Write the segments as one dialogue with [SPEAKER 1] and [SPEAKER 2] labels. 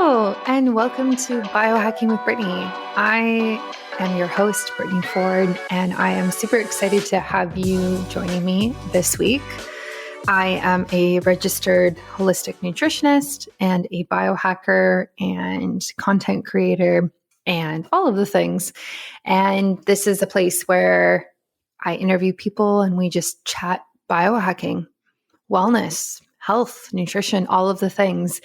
[SPEAKER 1] Hello, and welcome to Biohacking with Brittany. I am your host, Brittany Ford, and I am super excited to have you joining me this week. I am a registered holistic nutritionist and a biohacker and content creator and all of the things. And this is a place where I interview people and we just chat biohacking, wellness, health, nutrition, all of the things.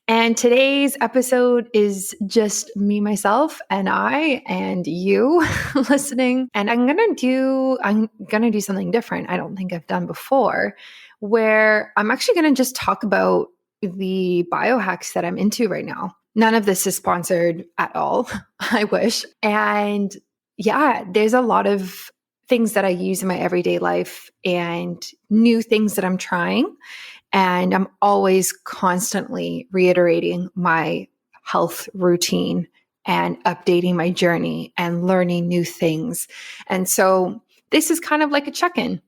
[SPEAKER 1] And today's episode is just me, myself, and I, and you listening. And I'm gonna do something different I don't think I've done before, where I'm actually gonna just talk about the biohacks that I'm into right now. None of this is sponsored at all. I wish. And yeah, there's a lot of things that I use in my everyday life and new things that I'm trying. And I'm always constantly reiterating my health routine and updating my journey and learning new things. And so this is kind of like a check-in.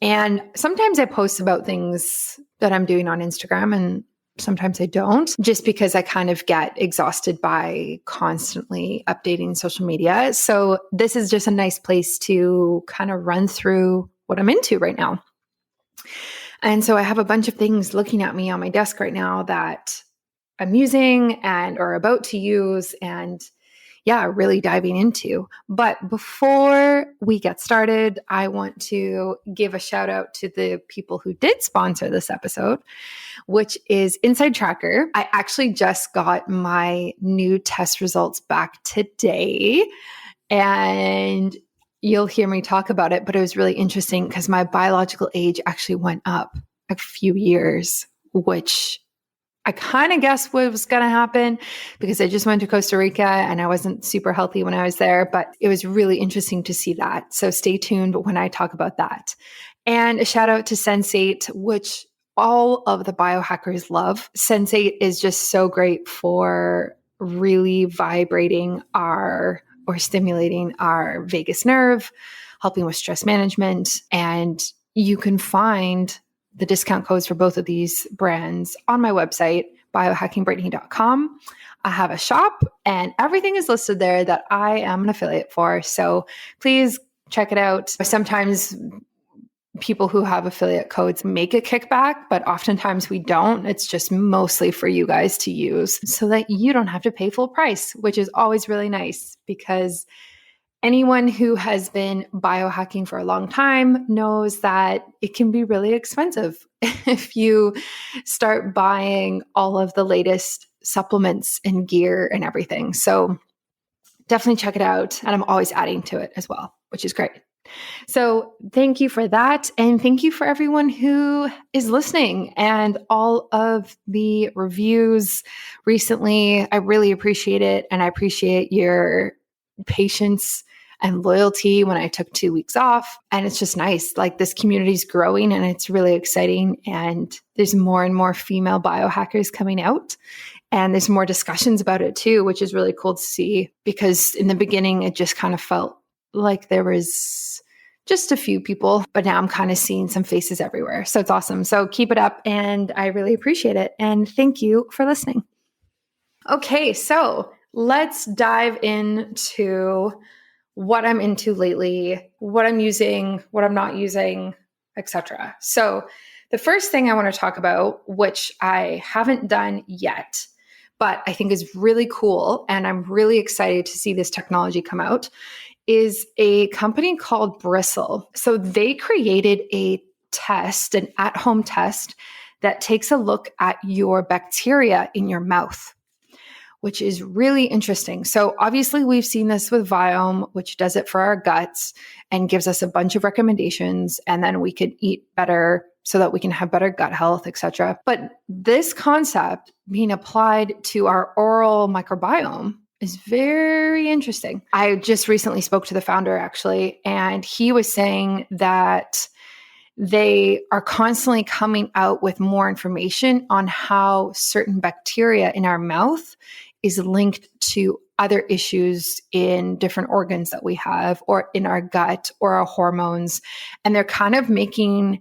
[SPEAKER 1] And sometimes I post about things that I'm doing on Instagram and sometimes I don't, just because I kind of get exhausted by constantly updating social media. So this is just a nice place to kind of run through what I'm into right now. And so I have a bunch of things looking at me on my desk right now that I'm using and are about to use and really diving into. But before we get started, I want to give a shout out to the people who did sponsor this episode, which is Inside Tracker. I actually just got my new test results back today, and you'll hear me talk about it, but it was really interesting because my biological age actually went up a few years, which I kind of guessed what was going to happen because I just went to Costa Rica and I wasn't super healthy when I was there, but it was really interesting to see that. So stay tuned when I talk about that. And a shout out to Sensate, which all of the biohackers love. Sensate is just so great for really stimulating our vagus nerve, helping with stress management. And you can find the discount codes for both of these brands on my website, biohackingbrittany.com. I have a shop and everything is listed there that I am an affiliate for. So please check it out. Sometimes people who have affiliate codes make a kickback, but oftentimes we don't. It's just mostly for you guys to use so that you don't have to pay full price, which is always really nice because anyone who has been biohacking for a long time knows that it can be really expensive if you start buying all of the latest supplements and gear and everything. So definitely check it out. And I'm always adding to it as well, which is great. So thank you for that. And thank you for everyone who is listening and all of the reviews recently. I really appreciate it. And I appreciate your patience and loyalty when I took 2 weeks off. And it's just nice. Like, this community is growing and it's really exciting. And there's more and more female biohackers coming out. And there's more discussions about it too, which is really cool to see, because in the beginning, it just kind of felt like there was just a few people, but now I'm kind of seeing some faces everywhere. So it's awesome. So keep it up and I really appreciate it. And thank you for listening. Okay, so let's dive into what I'm into lately, what I'm using, what I'm not using, etc. So the first thing I want to talk about, which I haven't done yet, but I think is really cool, and I'm really excited to see this technology come out, is a company called Bristle. So they created a test, an at-home test that takes a look at your bacteria in your mouth, which is really interesting. So obviously we've seen this with Viome, which does it for our guts and gives us a bunch of recommendations, and then we can eat better so that we can have better gut health, etc. But this concept being applied to our oral microbiome is very interesting. I just recently spoke to the founder actually, and he was saying that they are constantly coming out with more information on how certain bacteria in our mouth is linked to other issues in different organs that we have, or in our gut, or our hormones. And they're kind of making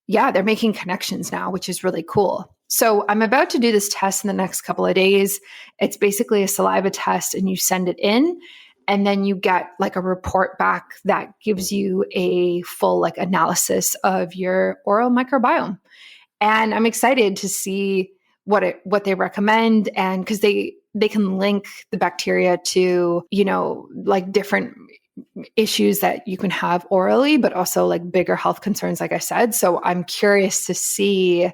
[SPEAKER 1] connections now, which is really cool. So I'm about to do this test in the next couple of days. It's basically a saliva test and you send it in and then you get like a report back that gives you a full like analysis of your oral microbiome. And I'm excited to see what they recommend, and because they can link the bacteria to, like different issues that you can have orally, but also like bigger health concerns, like I said. So I'm curious to see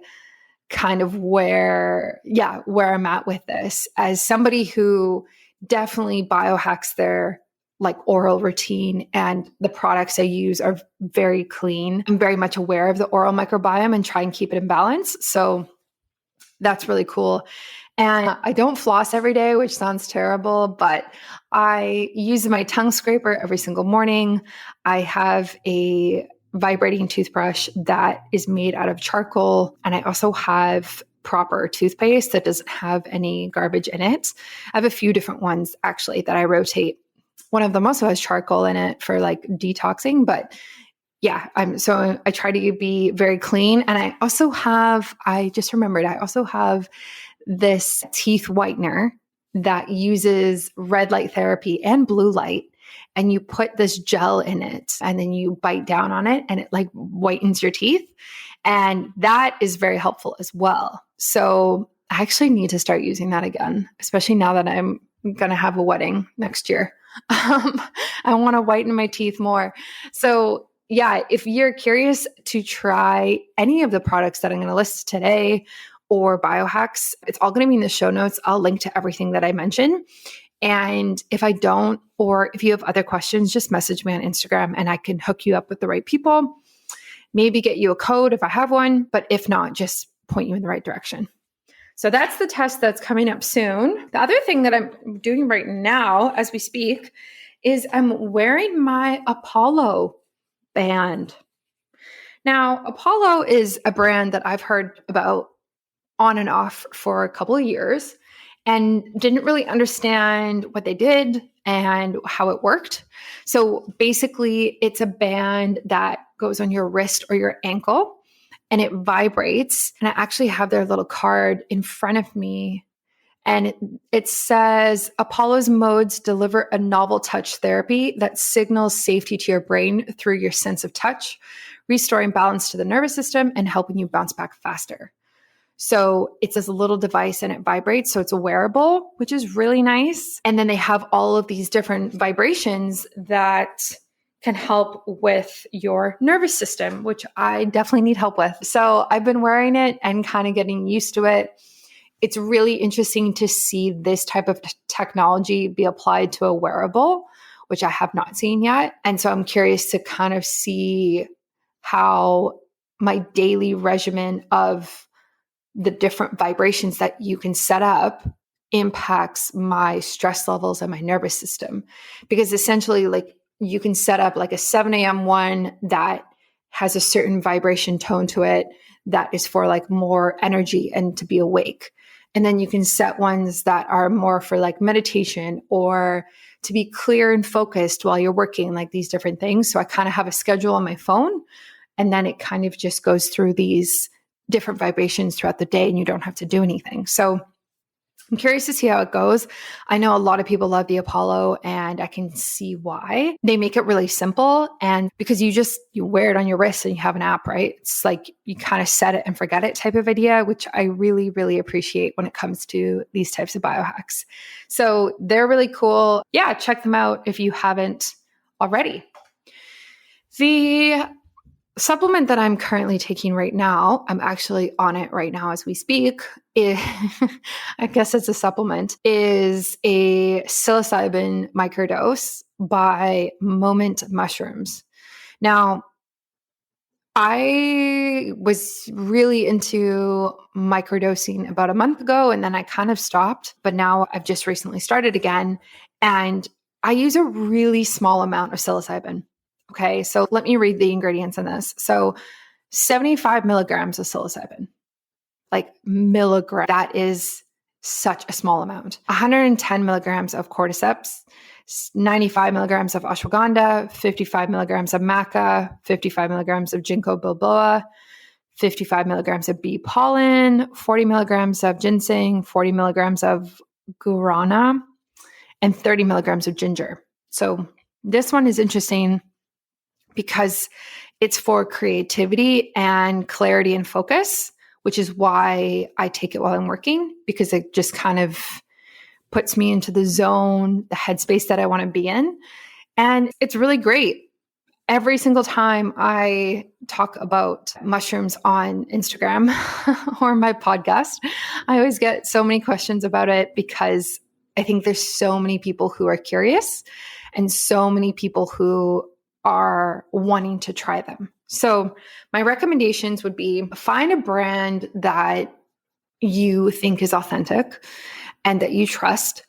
[SPEAKER 1] kind of where I'm at with this as somebody who definitely biohacks their like oral routine, and the products I use are very clean. I'm very much aware of the oral microbiome and try and keep it in balance. So that's really cool. And I don't floss every day, which sounds terrible, but I use my tongue scraper every single morning. I have a vibrating toothbrush that is made out of charcoal. And I also have proper toothpaste that doesn't have any garbage in it. I have a few different ones actually that I rotate. One of them also has charcoal in it for like detoxing, but yeah, I try to be very clean. And I just remembered, I also have this teeth whitener that uses red light therapy and blue light. And you put this gel in it and then you bite down on it and it like whitens your teeth. And that is very helpful as well. So I actually need to start using that again, especially now that I'm going to have a wedding next year. I want to whiten my teeth more. So yeah, if you're curious to try any of the products that I'm going to list today or biohacks, it's all going to be in the show notes. I'll link to everything that I mentioned. And if I don't, or if you have other questions, just message me on Instagram and I can hook you up with the right people. Maybe get you a code if I have one, but if not, just point you in the right direction. So that's the test that's coming up soon. The other thing that I'm doing right now as we speak is I'm wearing my Apollo band. Now, Apollo is a brand that I've heard about on and off for a couple of years and didn't really understand what they did and how it worked. So basically, it's a band that goes on your wrist or your ankle and it vibrates. And I actually have their little card in front of me. And it says, Apollo's modes deliver a novel touch therapy that signals safety to your brain through your sense of touch, restoring balance to the nervous system and helping you bounce back faster. So it's this little device and it vibrates. So it's a wearable, which is really nice. And then they have all of these different vibrations that can help with your nervous system, which I definitely need help with. So I've been wearing it and kind of getting used to it. It's really interesting to see this type of technology be applied to a wearable, which I have not seen yet. And so I'm curious to kind of see how my daily regimen of the different vibrations that you can set up impacts my stress levels and my nervous system. Because essentially, like, you can set up like a 7 a.m. one that has a certain vibration tone to it that is for like more energy and to be awake. And then you can set ones that are more for like meditation or to be clear and focused while you're working, like these different things. So I kind of have a schedule on my phone, and then it kind of just goes through these different vibrations throughout the day and you don't have to do anything. So I'm curious to see how it goes. I know a lot of people love the Apollo and I can see why. They make it really simple, and because you wear it on your wrist and you have an app, right? It's like you kind of set it and forget it type of idea, which I really, really appreciate when it comes to these types of biohacks. So they're really cool. Yeah, check them out if you haven't already. The supplement that I'm currently taking right now, I'm actually on it right now as we speak, I guess it's a supplement, is a psilocybin microdose by Moment Mushrooms. Now, I was really into microdosing about a month ago and then I kind of stopped, but now I've just recently started again, and I use a really small amount of psilocybin. Okay, so let me read the ingredients in this. So 75 milligrams of psilocybin, like milligram, that is such a small amount. 110 milligrams of cordyceps, 95 milligrams of ashwagandha, 55 milligrams of maca, 55 milligrams of ginkgo biloba, 55 milligrams of bee pollen, 40 milligrams of ginseng, 40 milligrams of guarana, and 30 milligrams of ginger. So this one is interesting because it's for creativity and clarity and focus, which is why I take it while I'm working, because it just kind of puts me into the zone, the headspace that I want to be in. And it's really great. Every single time I talk about mushrooms on Instagram or my podcast, I always get so many questions about it because I think there's so many people who are curious and so many people who are wanting to try them. So my recommendations would be find a brand that you think is authentic and that you trust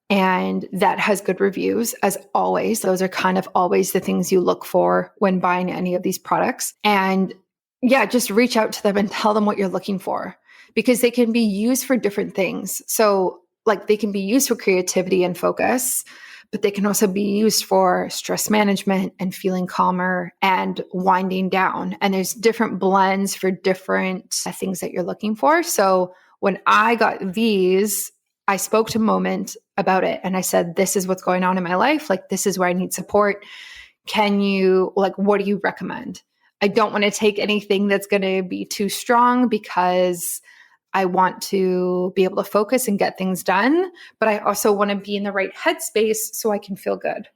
[SPEAKER 1] and that has good reviews. As always, those are kind of always the things you look for when buying any of these products. And yeah, just reach out to them and tell them what you're looking for, because they can be used for different things. So like they can be used for creativity and focus, but they can also be used for stress management and feeling calmer and winding down. And there's different blends for different things that you're looking for. So when I got these, I spoke to Moment about it and I said, this is what's going on in my life. Like, this is where I need support. Can you, like, what do you recommend? I don't want to take anything that's going to be too strong because I want to be able to focus and get things done, but I also want to be in the right headspace so I can feel good.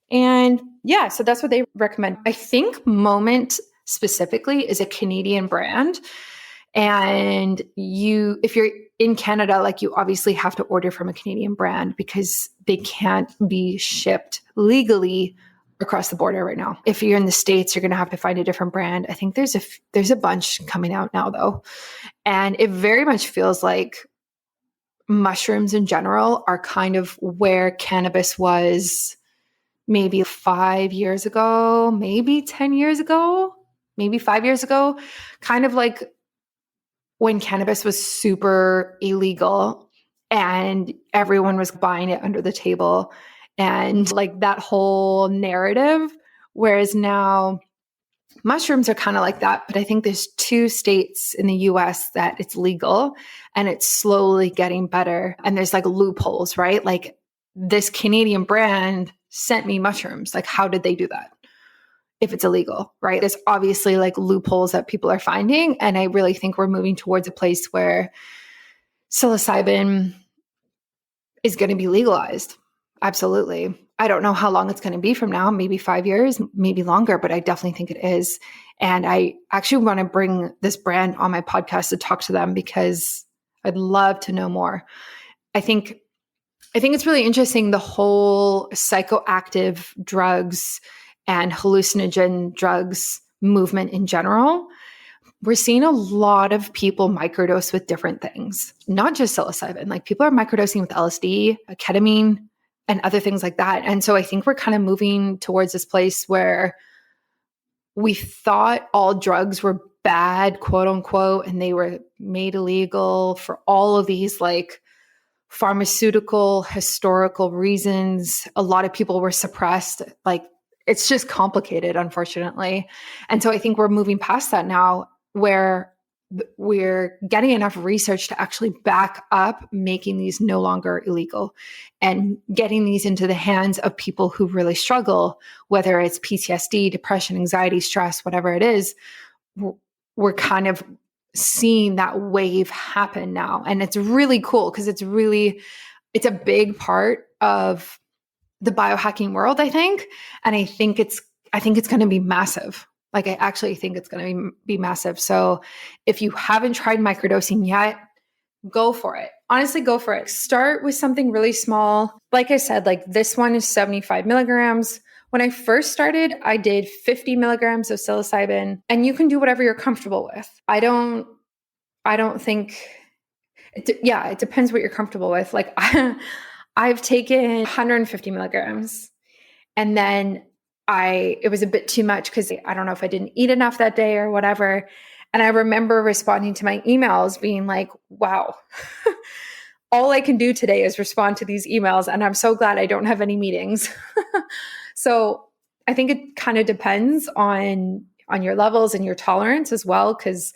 [SPEAKER 1] And yeah, so that's what they recommend. I think Moment specifically is a Canadian brand. And if you're in Canada, like you obviously have to order from a Canadian brand because they can't be shipped legally across the border right now. If you're in the States, you're going to have to find a different brand. I think there's a bunch coming out now though. And it very much feels like mushrooms in general are kind of where cannabis was maybe 5 years ago, maybe 10 years ago, maybe 5 years ago, kind of like when cannabis was super illegal and everyone was buying it under the table and like that whole narrative. Whereas now mushrooms are kind of like that, but I think there's 2 states in the US that it's legal and it's slowly getting better. And there's like loopholes, right? Like this Canadian brand sent me mushrooms. Like, how did they do that? If it's illegal, right? There's obviously like loopholes that people are finding. And I really think we're moving towards a place where psilocybin is going to be legalized. Absolutely. I don't know how long it's going to be from now, maybe 5 years, maybe longer, but I definitely think it is. And I actually want to bring this brand on my podcast to talk to them because I'd love to know more. I think it's really interesting, the whole psychoactive drugs and hallucinogen drugs movement in general. We're seeing a lot of people microdose with different things, not just psilocybin. Like people are microdosing with LSD, ketamine, and other things like that. And so I think we're kind of moving towards this place where we thought all drugs were bad, quote unquote, and they were made illegal for all of these like pharmaceutical, historical reasons. A lot of people were suppressed. Like it's just complicated, unfortunately. And so I think we're moving past that now where we're getting enough research to actually back up making these no longer illegal and getting these into the hands of people who really struggle, whether it's PTSD, depression, anxiety, stress, whatever it is. We're kind of seeing that wave happen now. And it's really cool because it's a big part of the biohacking world, I think. And I think it's going to be massive. Like I actually think it's going to be massive. So if you haven't tried microdosing yet, go for it. Honestly, go for it. Start with something really small. Like I said, like this one is 75 milligrams. When I first started, I did 50 milligrams of psilocybin, and you can do whatever you're comfortable with. I don't think, it depends what you're comfortable with. Like I've taken 150 milligrams and then it was a bit too much because I don't know if I didn't eat enough that day or whatever. And I remember responding to my emails being like, wow, all I can do today is respond to these emails. And I'm so glad I don't have any meetings. So I think it kind of depends on on your levels and your tolerance as well, because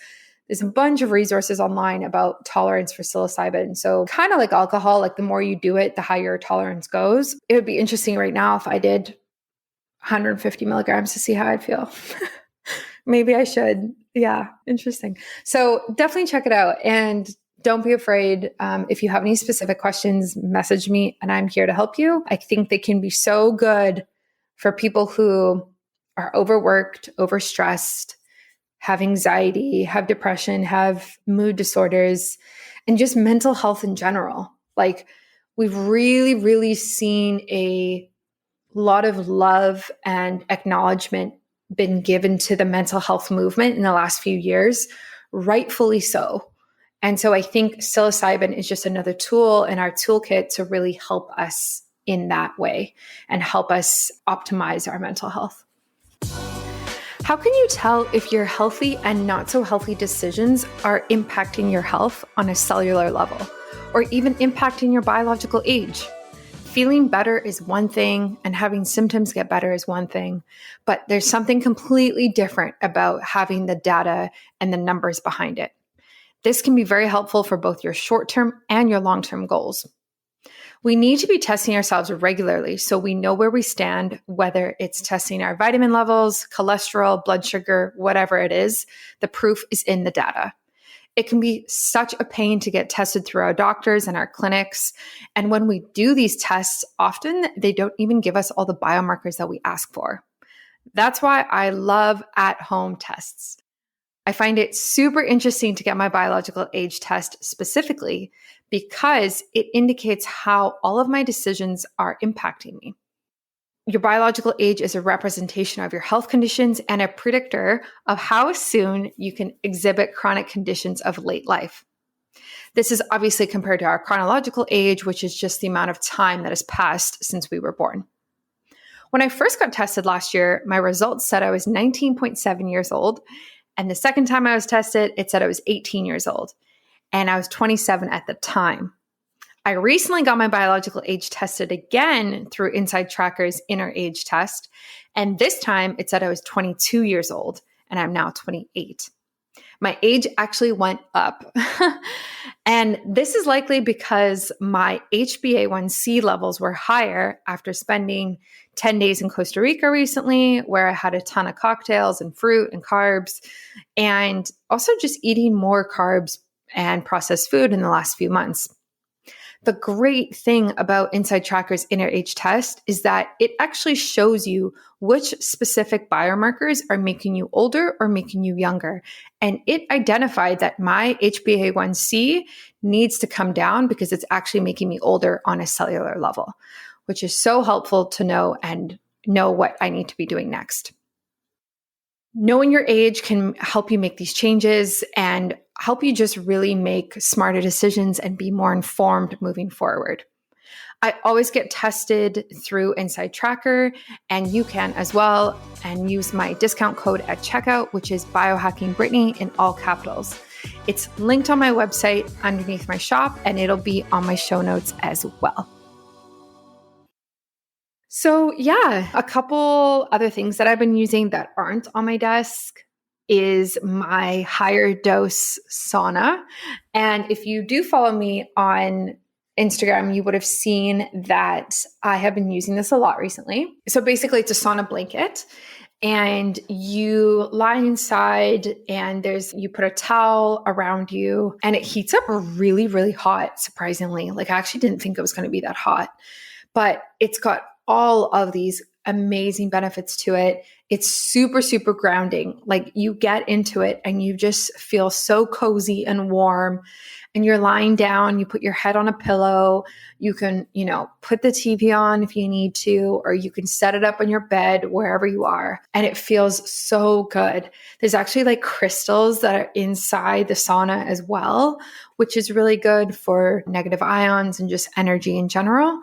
[SPEAKER 1] there's a bunch of resources online about tolerance for psilocybin. So kind of like alcohol, like the more you do it, the higher your tolerance goes. It would be interesting right now if I did 150 milligrams to see how I'd feel. Maybe I should. Yeah, interesting. So definitely check it out. And don't be afraid. If you have any specific questions, message me and I'm here to help you. I think they can be so good for people who are overworked, overstressed, have anxiety, have depression, have mood disorders, and just mental health in general. Like we've really, really seen a lot of love and acknowledgement been given to the mental health movement in the last few years, rightfully so. And so I think psilocybin is just another tool in our toolkit to really help us in that way and help us optimize our mental health. How can you tell if your healthy and not so healthy decisions are impacting your health on a cellular level, or even impacting your biological age? Feeling better is one thing, and having symptoms get better is one thing, but there's something completely different about having the data and the numbers behind it. This can be very helpful for both your short-term and your long-term goals. We need to be testing ourselves regularly so we know where we stand, whether it's testing our vitamin levels, cholesterol, blood sugar, whatever it is. The proof is in the data. It can be such a pain to get tested through our doctors and our clinics. And when we do these tests, often they don't even give us all the biomarkers that we ask for. That's why I love at-home tests. I find it super interesting to get my biological age test specifically because it indicates how all of my decisions are impacting me. Your biological age is a representation of your health conditions and a predictor of how soon you can exhibit chronic conditions of late life. This is obviously compared to our chronological age, which is just the amount of time that has passed since we were born. When I first got tested last year, my results said I was 19.7 years old. And the second time I was tested, it said I was 18 years old. And I was 27 at the time. I recently got my biological age tested again through Inside Tracker's Inner Age Test. And this time it said I was 22 years old and I'm now 28. My age actually went up. And this is likely because my HbA1c levels were higher after spending 10 days in Costa Rica recently, where I had a ton of cocktails and fruit and carbs, and also just eating more carbs and processed food in the last few months. The great thing about Inside Tracker's Inner Age Test is that it actually shows you which specific biomarkers are making you older or making you younger. And it identified that my HbA1c needs to come down because it's actually making me older on a cellular level, which is so helpful to know and know what I need to be doing next. Knowing your age can help you make these changes and help you just really make smarter decisions and be more informed moving forward. I always get tested through Inside Tracker, and you can as well, and use my discount code at checkout, which is Biohacking Brittany in all capitals. It's linked on my website underneath my shop, and it'll be on my show notes as well. So yeah, a couple other things that I've been using that aren't on my desk is my HigherDose sauna. And if you do follow me on Instagram, you would have seen that I have been using this a lot recently. So basically it's a sauna blanket and you lie inside and you put a towel around you and it heats up really, really hot, surprisingly. Like I actually didn't think it was going to be that hot, but it's got all of these amazing benefits to it. It's super, super grounding. Like you get into it and you just feel so cozy and warm and you're lying down, you put your head on a pillow, you can, put the TV on if you need to, or you can set it up on your bed wherever you are. And it feels so good. There's actually like crystals that are inside the sauna as well, which is really good for negative ions and just energy in general.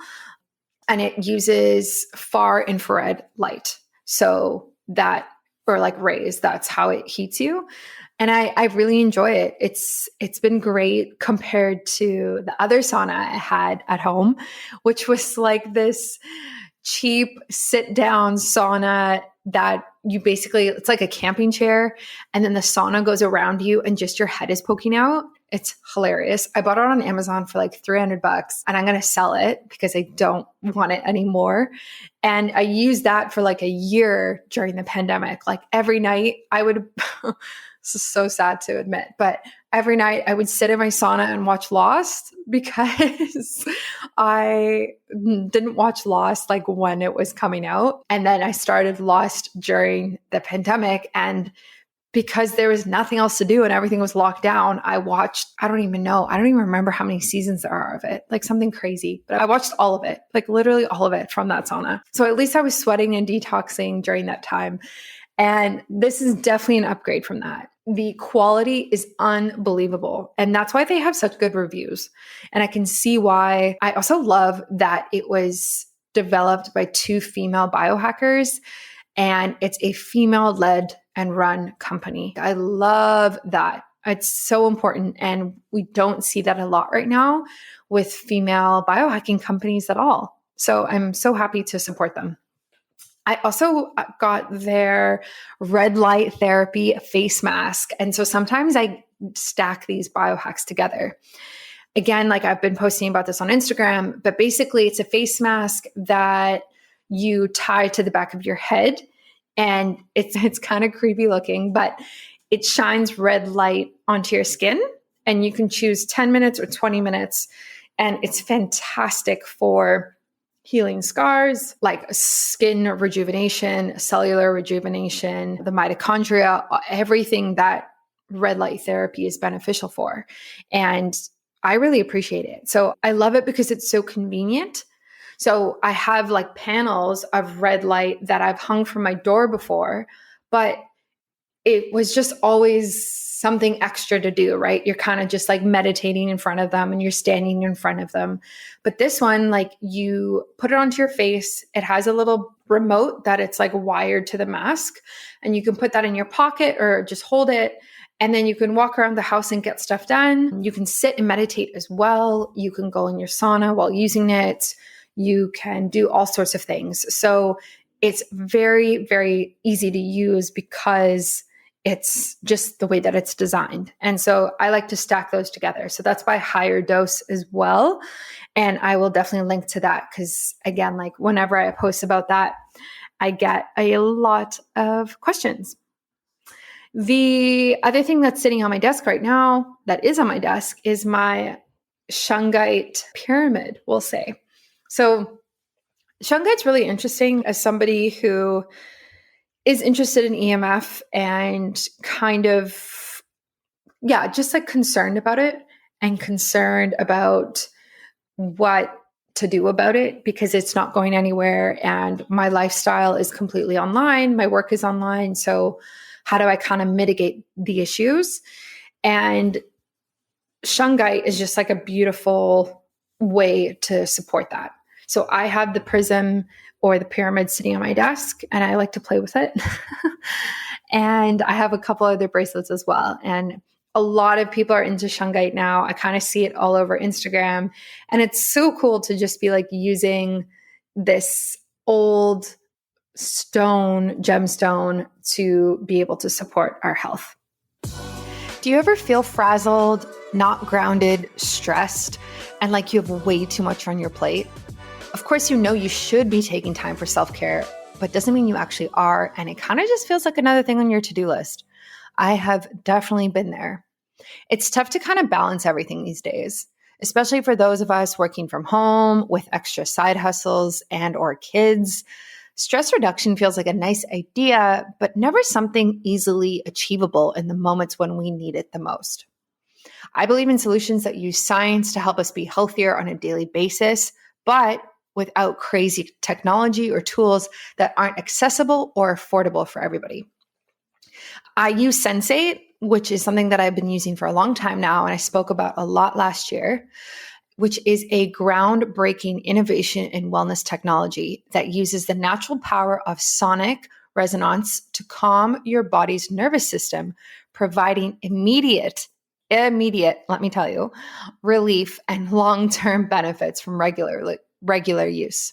[SPEAKER 1] And it uses far infrared light. So that, or like rays, that's how it heats you. And I really enjoy it. It's been great compared to the other sauna I had at home, which was like this cheap sit down sauna that you basically, it's like a camping chair, and then the sauna goes around you and just your head is poking out. It's hilarious. I bought it on Amazon for like $300 and I'm going to sell it because I don't want it anymore. And I used that for like a year during the pandemic. Like every night I would, this is so sad to admit, but every night I would sit in my sauna and watch Lost because I didn't watch Lost like when it was coming out. And then I started Lost during the pandemic, and because there was nothing else to do and everything was locked down, I watched, I don't even remember how many seasons there are of it, like something crazy, but I watched all of it, like literally all of it from that sauna. So at least I was sweating and detoxing during that time. And this is definitely an upgrade from that. The quality is unbelievable. And that's why they have such good reviews. And I can see why. I also love that it was developed by 2 female biohackers, and it's a female-led and run company. I love that. It's so important. And we don't see that a lot right now with female biohacking companies at all. So I'm so happy to support them. I also got their red light therapy face mask. And so sometimes I stack these biohacks together. Again, like I've been posting about this on Instagram, but basically it's a face mask that you tie to the back of your head. And it's kind of creepy looking, but it shines red light onto your skin, and you can choose 10 minutes or 20 minutes. And it's fantastic for healing scars, like skin rejuvenation, cellular rejuvenation, the mitochondria, everything that red light therapy is beneficial for. And I really appreciate it. So I love it because it's so convenient. So I have like panels of red light that I've hung from my door before, but it was just always something extra to do, right? You're kind of just like meditating in front of them and you're standing in front of them. But this one, like you put it onto your face. It has a little remote that it's like wired to the mask, and you can put that in your pocket or just hold it. And then you can walk around the house and get stuff done. You can sit and meditate as well. You can go in your sauna while using it. You can do all sorts of things. So it's very, very easy to use because it's just the way that it's designed. And so I like to stack those together. So that's by HigherDose as well. And I will definitely link to that because, again, like whenever I post about that, I get a lot of questions. The other thing that's sitting on my desk right now, that is on my desk, is my Shungite pyramid, we'll say. So Shungite's really interesting as somebody who is interested in EMF and kind of, just like concerned about it and concerned about what to do about it because it's not going anywhere. And my lifestyle is completely online. My work is online. So how do I kind of mitigate the issues? And Shungite is just like a beautiful way to support that. So I have the prism or the pyramid sitting on my desk, and I like to play with it. And I have a couple other bracelets as well. And a lot of people are into Shungite now. I kind of see it all over Instagram. And it's so cool to just be like using this old gemstone to be able to support our health. Do you ever feel frazzled, not grounded, stressed, and like you have way too much on your plate? Of course, you should be taking time for self-care, but doesn't mean you actually are. And it kind of just feels like another thing on your to-do list. I have definitely been there. It's tough to kind of balance everything these days, especially for those of us working from home with extra side hustles and or kids. Stress reduction feels like a nice idea, but never something easily achievable in the moments when we need it the most. I believe in solutions that use science to help us be healthier on a daily basis, but without crazy technology or tools that aren't accessible or affordable for everybody. I use Sensate, which is something that I've been using for a long time now, and I spoke about a lot last year, which is a groundbreaking innovation in wellness technology that uses the natural power of sonic resonance to calm your body's nervous system, providing immediate, let me tell you, relief and long-term benefits from regular use.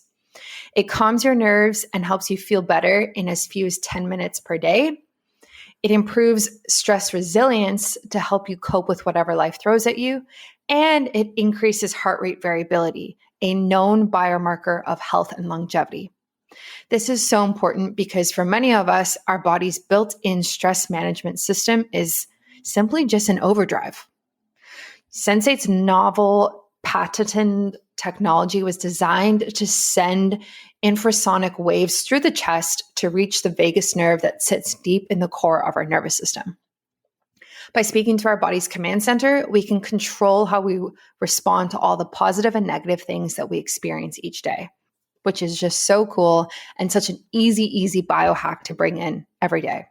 [SPEAKER 1] It calms your nerves and helps you feel better in as few as 10 minutes per day. It improves stress resilience to help you cope with whatever life throws at you. And it increases heart rate variability, a known biomarker of health and longevity. This is so important because for many of us, our body's built-in stress management system is simply just an overdrive. Sensate's novel patented technology was designed to send infrasonic waves through the chest to reach the vagus nerve that sits deep in the core of our nervous system. By speaking to our body's command center, we can control how we respond to all the positive and negative things that we experience each day, which is just so cool and such an easy biohack to bring in every day.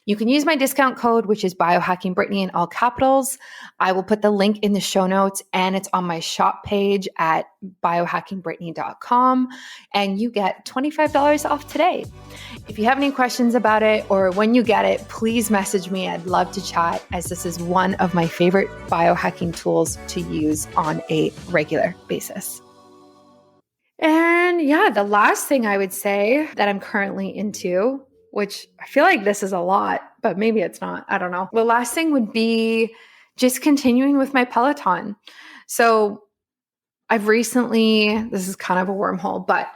[SPEAKER 1] You can use my discount code, which is biohacking Brittany in all capitals. I will put the link in the show notes, and it's on my shop page at biohackingbrittany.com, and you get $25 off today. If you have any questions about it or when you get it, please message me. I'd love to chat, as this is one of my favorite biohacking tools to use on a regular basis. And yeah, the last thing I would say that I'm currently into, which I feel like this is a lot, but maybe it's not. I don't know. The last thing would be just continuing with my Peloton. So I've recently, this is kind of a wormhole, but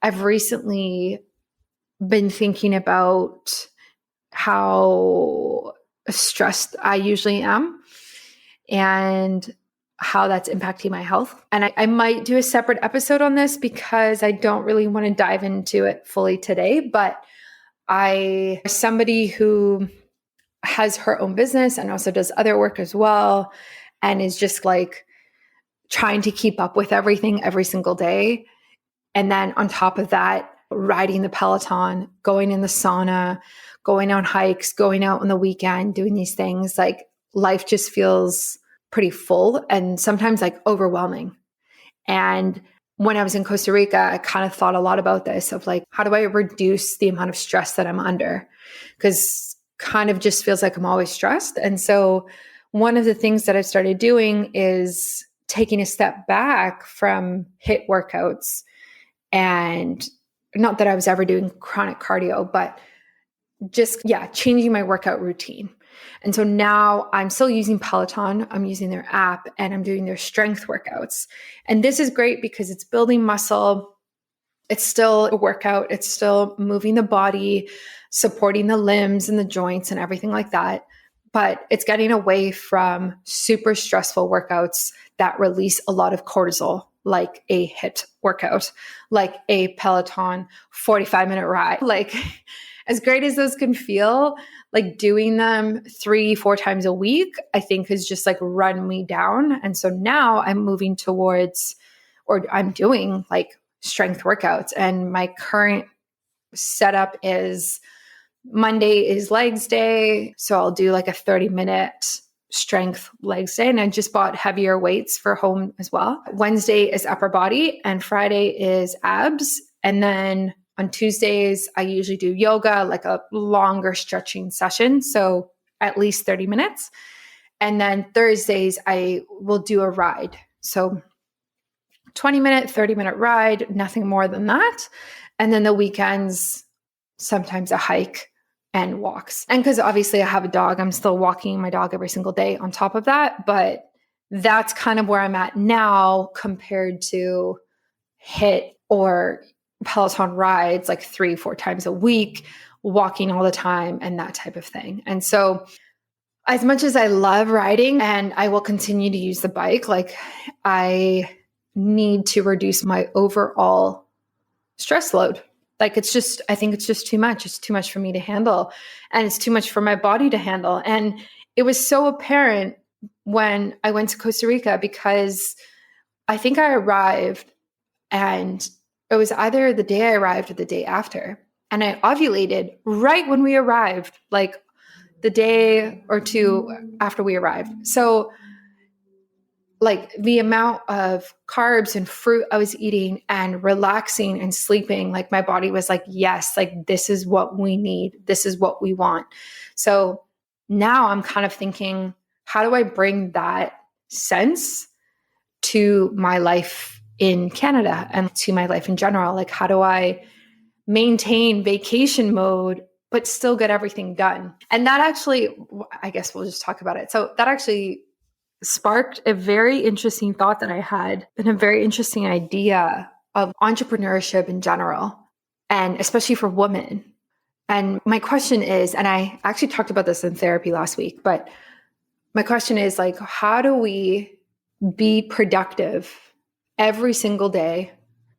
[SPEAKER 1] I've recently been thinking about how stressed I usually am and how that's impacting my health. And I might do a separate episode on this because I don't really want to dive into it fully today, but somebody who has her own business and also does other work as well, and is just like trying to keep up with everything every single day. And then on top of that, riding the Peloton, going in the sauna, going on hikes, going out on the weekend, doing these things, like life just feels pretty full and sometimes like overwhelming. And when I was in Costa Rica, I kind of thought a lot about this of like, how do I reduce the amount of stress that I'm under? Because kind of just feels like I'm always stressed. And so one of the things that I've started doing is taking a step back from HIIT workouts, and not that I was ever doing chronic cardio, but just, changing my workout routine. And so now I'm still using Peloton. I'm using their app and I'm doing their strength workouts. And this is great because it's building muscle. It's still a workout. It's still moving the body, supporting the limbs and the joints and everything like that. But it's getting away from super stressful workouts that release a lot of cortisol, like a HIIT workout, like a Peloton 45-minute ride. Like, as great as those can feel, like doing them 3-4 times a week, I think has just like run me down. And so now I'm moving towards, or I'm doing like strength workouts. And my current setup is Monday is legs day. So I'll do like a 30-minute strength legs day. And I just bought heavier weights for home as well. Wednesday is upper body and Friday is abs. And then on Tuesdays, I usually do yoga, like a longer stretching session. So at least 30 minutes. And then Thursdays, I will do a ride. So 20-minute, 30-minute ride, nothing more than that. And then the weekends, sometimes a hike and walks. And because obviously I have a dog, I'm still walking my dog every single day on top of that. But that's kind of where I'm at now compared to HIIT or Peloton rides like 3-4 times a week, walking all the time and that type of thing. And so as much as I love riding and I will continue to use the bike, like I need to reduce my overall stress load. Like I think it's just too much. It's too much for me to handle and it's too much for my body to handle. And it was so apparent when I went to Costa Rica because I think I arrived and it was either the day I arrived or the day after. And I ovulated right when we arrived, like the day or two after we arrived. So like the amount of carbs and fruit I was eating and relaxing and sleeping, like my body was like, yes, like this is what we need. This is what we want. So now I'm kind of thinking, how do I bring that sense to my life in Canada and to my life in general. Like, how do I maintain vacation mode, but still get everything done? And that actually, I guess we'll just talk about it. So that actually sparked a very interesting thought that I had and a very interesting idea of entrepreneurship in general, and especially for women. And my question is, and I actually talked about this in therapy last week, but my question is like, how do we be productive every single day,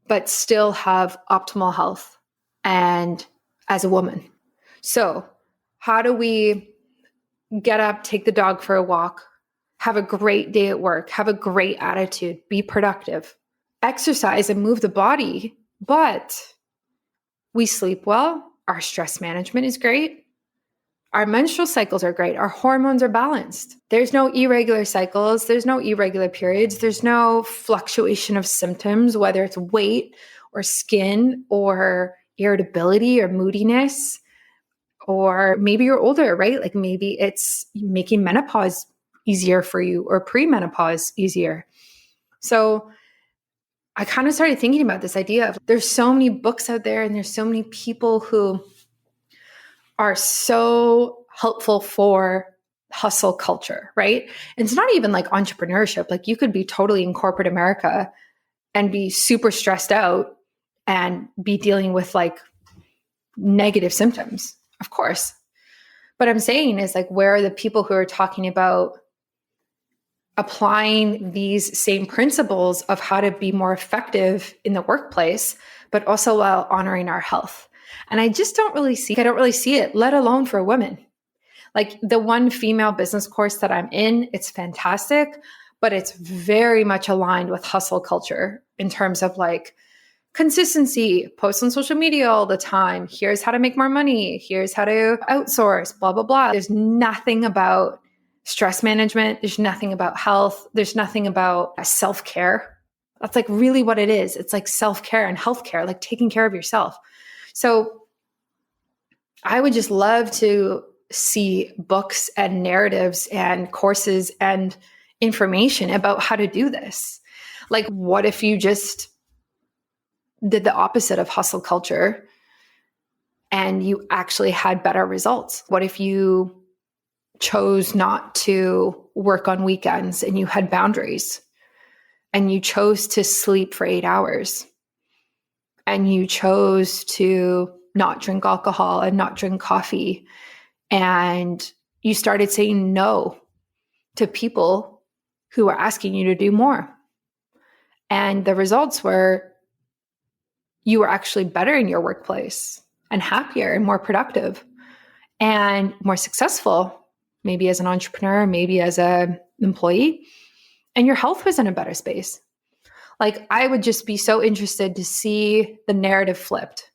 [SPEAKER 1] but still have optimal health and as a woman? So how do we get up, take the dog for a walk, have a great day at work, have a great attitude, be productive, exercise and move the body, but we sleep well, our stress management is great, our menstrual cycles are great, our hormones are balanced. There's no irregular cycles, there's no irregular periods, there's no fluctuation of symptoms, whether it's weight or skin or irritability or moodiness, or maybe you're older, right? Like maybe it's making menopause easier for you or premenopause easier. So I kind of started thinking about this idea of there's so many books out there and there's so many people who are so helpful for hustle culture, right? And it's not even like entrepreneurship. Like you could be totally in corporate America and be super stressed out and be dealing with like negative symptoms, of course. But I'm saying is like, where are the people who are talking about applying these same principles of how to be more effective in the workplace, but also while honoring our health? And I just don't really see it, let alone for women. Like the one female business course that I'm in, it's fantastic, but it's very much aligned with hustle culture in terms of like consistency, post on social media all the time. Here's how to make more money. Here's how to outsource, blah, blah, blah. There's nothing about stress management. There's nothing about health. There's nothing about self-care. That's like really what it is. It's like self-care and healthcare, like taking care of yourself. So I would just love to see books and narratives and courses and information about how to do this. Like, what if you just did the opposite of hustle culture and you actually had better results? What if you chose not to work on weekends and you had boundaries and you chose to sleep for 8 hours and you chose to not drink alcohol and not drink coffee and you started saying no to people who were asking you to do more? And the results were you were actually better in your workplace and happier and more productive and more successful, maybe as an entrepreneur, maybe as an employee, and your health was in a better space. Like, I would just be so interested to see the narrative flipped.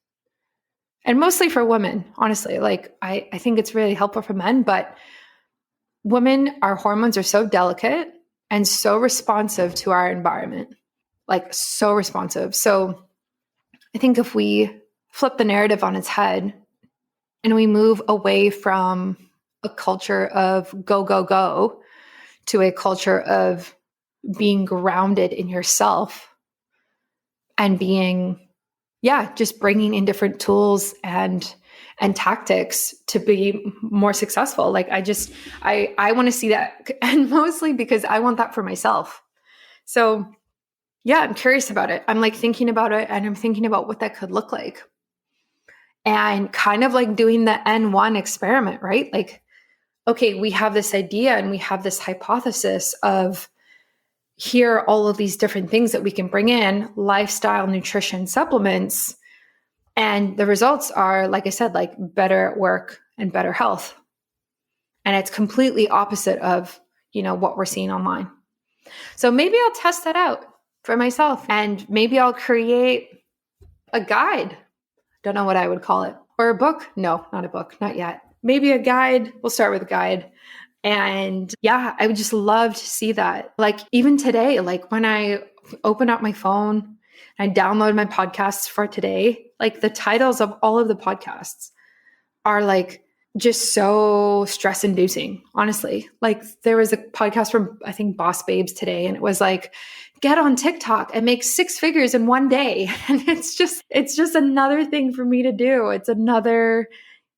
[SPEAKER 1] And mostly for women, honestly. Like, I think it's really helpful for men, but women, our hormones are so delicate and so responsive to our environment, like so responsive. So I think if we flip the narrative on its head and we move away from a culture of go, go, go to a culture of being grounded in yourself and being, just bringing in different tools and tactics to be more successful. Like I want to see that, and mostly because I want that for myself. So I'm curious about it. I'm like thinking about it and I'm thinking about what that could look like. And kind of like doing the N1 experiment, right? Like, okay, we have this idea and we have this hypothesis of here are all of these different things that we can bring in, lifestyle, nutrition, supplements. And the results are, like I said, like better work and better health. And it's completely opposite of, what we're seeing online. So maybe I'll test that out for myself and maybe I'll create a guide. Don't know what I would call it. Or a book? No, not a book, not yet. Maybe a guide. We'll start with a guide. And I would just love to see that. Like even today, like when I open up my phone, I download my podcasts for today, like the titles of all of the podcasts are like just so stress inducing, honestly. Like there was a podcast from, I think, Boss Babes today, and it was like get on TikTok and make 6 figures in one day. And it's just another thing for me to do. It's another,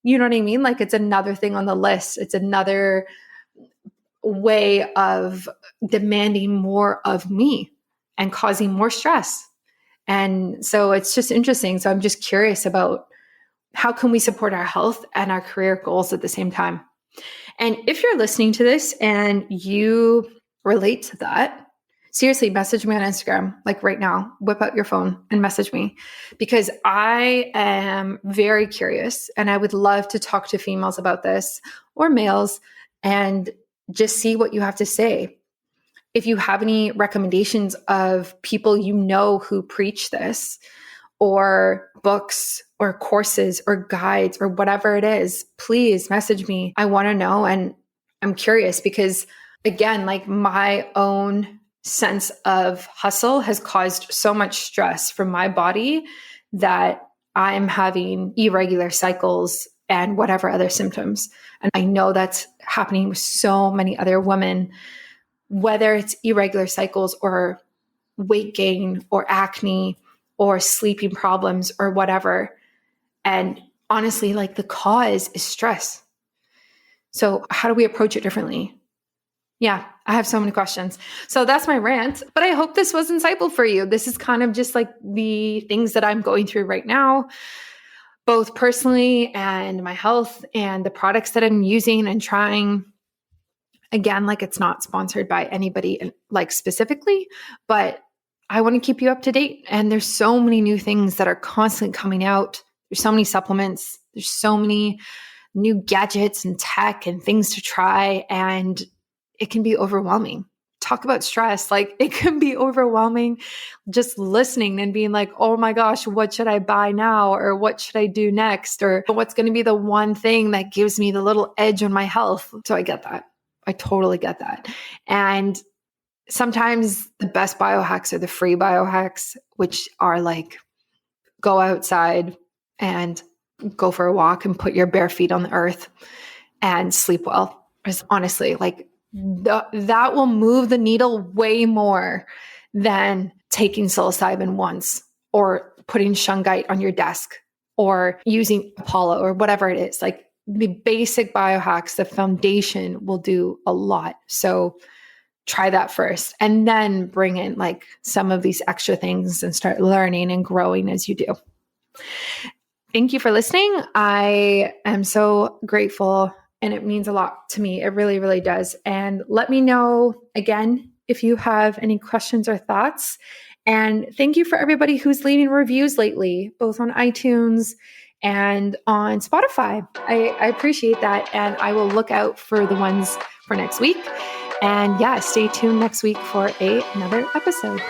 [SPEAKER 1] you know what I mean? Like it's another thing on the list. It's another way of demanding more of me and causing more stress. And so it's just interesting. So I'm just curious about how can we support our health and our career goals at the same time? And if you're listening to this and you relate to that, seriously, message me on Instagram, like right now, whip out your phone and message me, because I am very curious and I would love to talk to females about this or males and just see what you have to say. If you have any recommendations of people you know who preach this, or books or courses or guides or whatever it is, please message me. I want to know. And I'm curious because, again, like my own sense of hustle has caused so much stress from my body that I'm having irregular cycles and whatever other symptoms. And I know that's happening with so many other women, whether it's irregular cycles or weight gain or acne or sleeping problems or whatever. And honestly, like the cause is stress. So how do we approach it differently? Yeah, I have so many questions. So that's my rant, but I hope this was insightful for you. This is kind of just like the things that I'm going through right now, both personally and my health and the products that I'm using and trying. Again, like it's not sponsored by anybody like specifically, but I want to keep you up to date. And there's so many new things that are constantly coming out. There's so many supplements. There's so many new gadgets and tech and things to try. And it can be overwhelming. Talk about stress. Like it can be overwhelming just listening and being like, oh my gosh, what should I buy now? Or what should I do next? Or what's going to be the one thing that gives me the little edge on my health? So I get that. I totally get that. And sometimes the best biohacks are the free biohacks, which are like go outside and go for a walk and put your bare feet on the earth and sleep well. Because honestly, like that will move the needle way more than taking psilocybin once or putting Shungite on your desk or using Apollo or whatever it is. Like the basic biohacks, the foundation will do a lot. So try that first and then bring in like some of these extra things and start learning and growing as you do. Thank you for listening. I am so grateful and it means a lot to me. It really, really does. And let me know again if you have any questions or thoughts. And thank you for everybody who's leaving reviews lately, both on iTunes and on Spotify. I appreciate that. And I will look out for the ones for next week. And yeah, stay tuned next week for another episode.